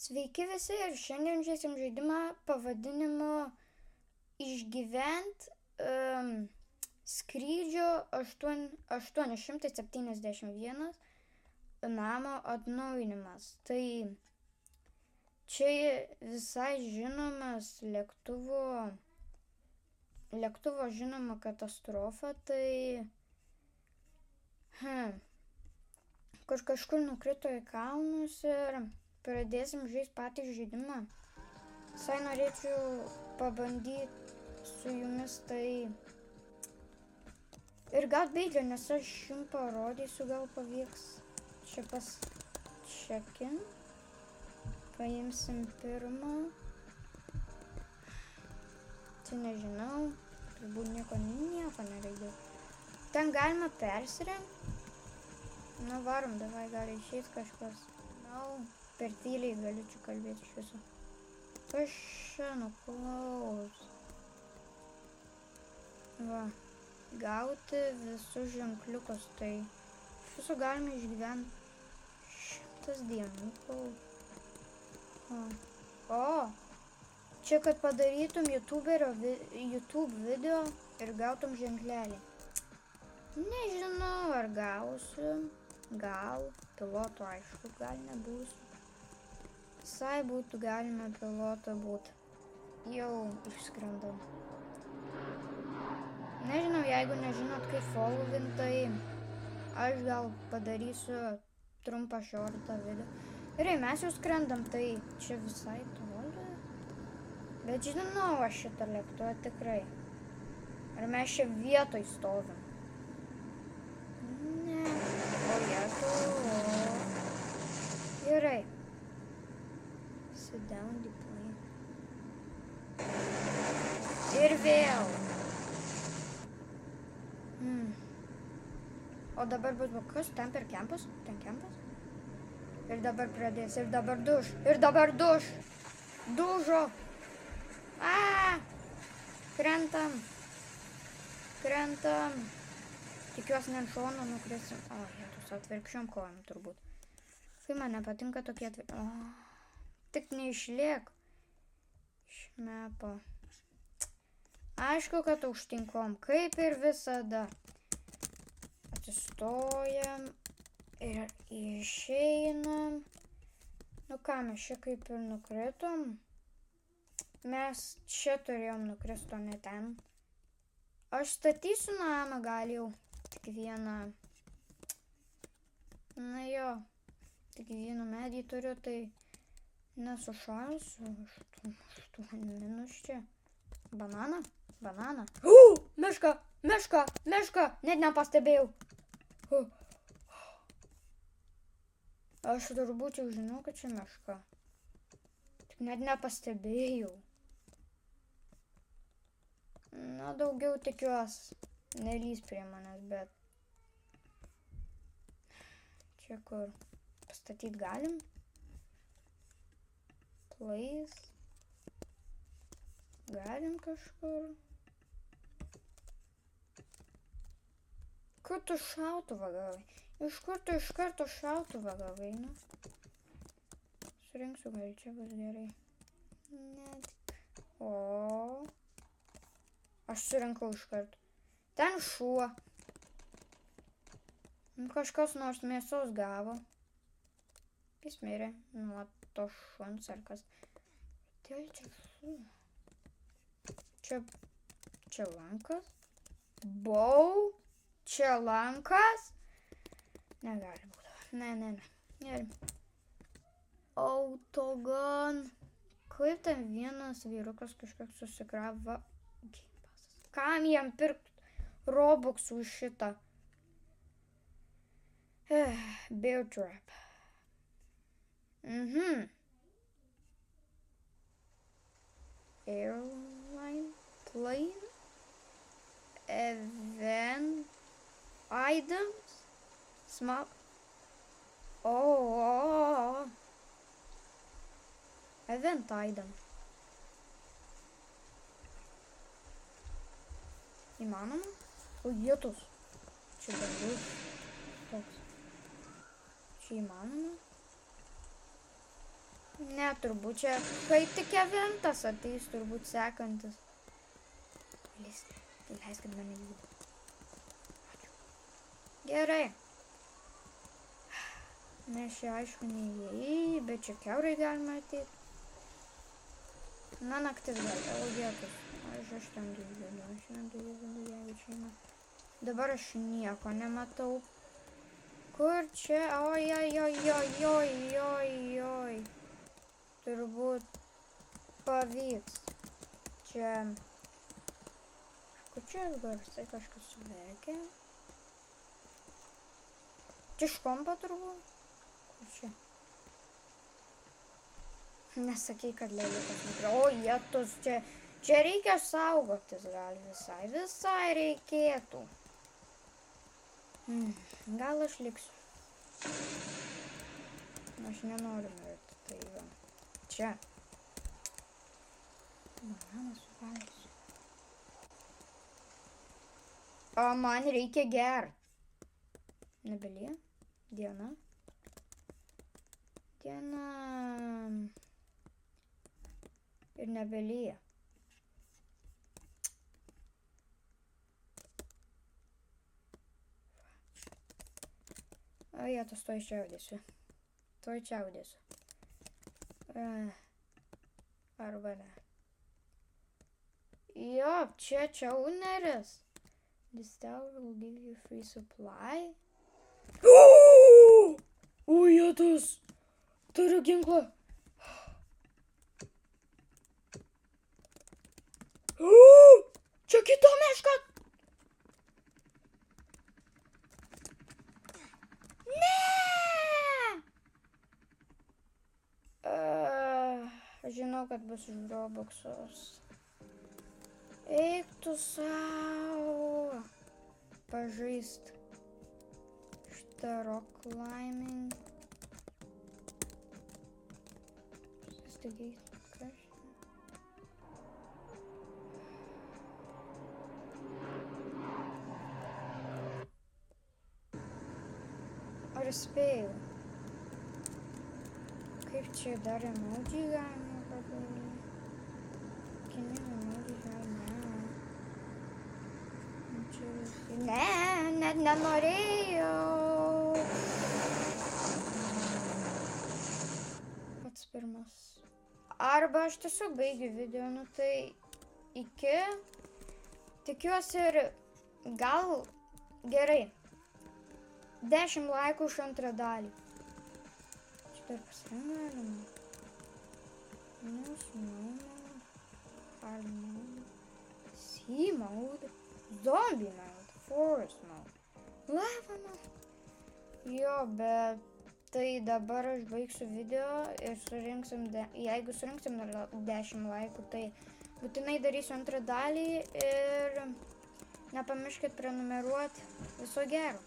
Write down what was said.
Sveiki visi ir šiandien žaisim žaidimą pavadinimu Išgyvent skrydžio 871 namo atnaujinimas. Tai čia visai žinomas lėktuvo žinoma katastrofa, tai kažkur nukrito į kalnus ir pradėsim žaisti patį žaidimą. Visai norėčiau pabandyti su jumis tai. Ir gal bėdžia, nes aš jums parodysiu, gal pavyks. Čia pas check-in. Paimsim pirmą. Tai nežinau. Turbūt nieko nereikia. Ten galima persirengti. Na varom, davai gali išeiti kažkas. Per tyliai galiu čia kalbėti iš viso. Kas čia nuklaus? Va, gauti visus ženkliukus, tai iš viso galime išgyventi 100 dienų. O, čia kad padarytum YouTube video ir gautum ženklelį. Nežinau, ar gausiu. Gal, piloto aišku, gal nebūsiu. Visai būtų galima piloto būti. Jau išskrendam. Nežinau, jeigu nežinot kaip followint, tai aš gal padarysiu trumpą shortą video. Gerai, mes jau skrendam, tai čia visai toli. Bet žinau aš šitą lėktuvą tikrai. Ar mes čia vietoj stovim? Ne. Gerai. Sit down, deploy. Ir vėl. O dabar bus kas? Ten per kempas? Ten kempas? Ir dabar pradės. Ir dabar duš. Ir dabar duš. Dužo. Krentam. Krentam. Tikiuosi, ne ant šono nukrisim. Jėtus, atvirkščiom kojom turbūt. Kai man nepatinka tokie Tik neišliek. Išmepo. Aišku, kad užtinkom, kaip ir visada. Atsistojam ir išeinam. Nu ką, mes čia kaip ir nukritom. Mes čia turėjom nukrist, o ne ten. Aš statysiu namą, gal jau tik vieną. Na jo, tik vieną medį turiu, tai nesušalsiu. 8 minus čia. Bananą? Bananą. Meška! Meška! Meška! Net nepastebėjau. Aš turbūt jau žinau, kad čia meška. Tik net nepastebėjau. Na, daugiau tikiuosi. Nelys prie manęs, bet. Čia kur pastatyti galim. Place. Galim kažkur. Kur tu šautuvą gavai? Iš kur tu iš karto šautuvą gavai, nu? Surinksiu, gal čia bus gerai. Net. Aš surinkau iš karto. Ten šuo. Kažkas nors mėsos gavo. Jis mirė nuo to šuns ar kas. Tai čia šuo. Čia lankas. Bau. Čia lankas. Negali būti. Ne. Autogun. Kaip ten vienas vyrukas kažkiek susigravo. Kam jam pirkti Robuxų už šitą? Bear trap. Airline, plane, event, items, small. Event item. Įmanoma? O jėtus. Čia dangus. Toks. Čia įmanoma? Ne, turbūt čia, kai tik eventas ateis, turbūt sekantis. Leiskit mane judėti. Gerai. Mes čia aišku neįėjai, bet čia kiaurai galima ateiti. Na, naktis gal, o dėkus. Aš ten duvidu, jeigu čia eina. Dabar aš nieko nematau. Kur čia? Oi. Turbūt pavyks. Čia... Kur čia garsai kažkas suvekia? Čia iš kompo turbūt? Kur čia? Nesakai, kad lėliukas nukrė. O, jėtus, čia reikia saugotis gal visai reikėtų. Gal aš liksiu. Aš nenoriu mirti, tai va. Čia. Bananas suvalgysiu. O man reikia gert. Nebelie? Diena. Ir nebelie. O, jėtus, tuoj čiaudėsiu. Arba ne. Jo, čia čiauneris. This tower will give you free supply. O, jėtus. Turiu ginklą. Čia kito meška. Žinau, kad bus už Robuxus. Eik tu sau. Pažaist. Šitą rock climbing. Sustigėjai. Kas? Ar spėjau? Kaip čia dar emoji galima padaryti? Kini emoji galima. Ne, net nenorėjau. Pats pirmas. Arba aš tiesiog baigiu video, nu tai iki. Tikiuosi ir gal gerai. 10 laikų už antrą dalį. Dar pasirengalima. Hard mode. Sea mode. Zombie mode. Forest mode. Lava mode. Jo, bet tai dabar aš baigsiu video ir surinksim, jeigu surinksim 10 laikų, tai būtinai darysiu antrą dalį ir nepamirškit prenumeruoti. Viso gero.